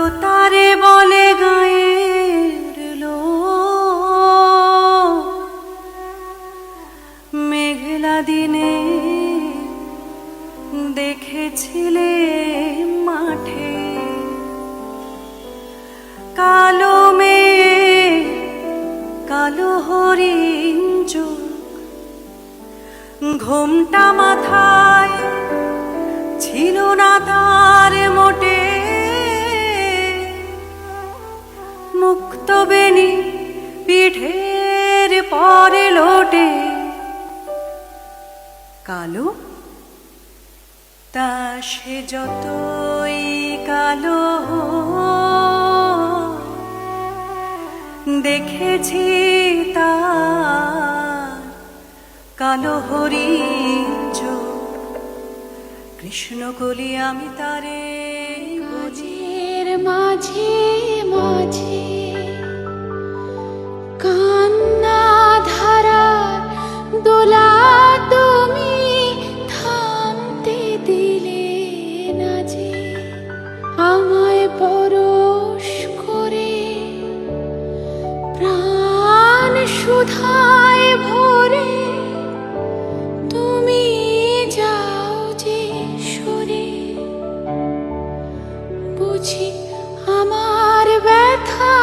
কালো তারে বলে গায়ের লোক, মেঘলা দিনে দেখেছিলে মাঠে কালো মেঘ কালো হরিণ চোখ, ঘোমটা মাথায় ছিল না তার মোটে, মুক্ত বেনি পিঠের পরে লোটে। কালো তা সে যতই কালো, দেখেছি তার কালো হরিণ চোখ। কৃষ্ণকলি আমি তারে কাজের মাঝে মাঝে কান্না ধারার দোলা তুমি থামতে দিলে না যে, আমায় পরশ করে প্রাণ সুধায় ভরে তুমি যাও যে সরে। বুঝি আমার ব্যথা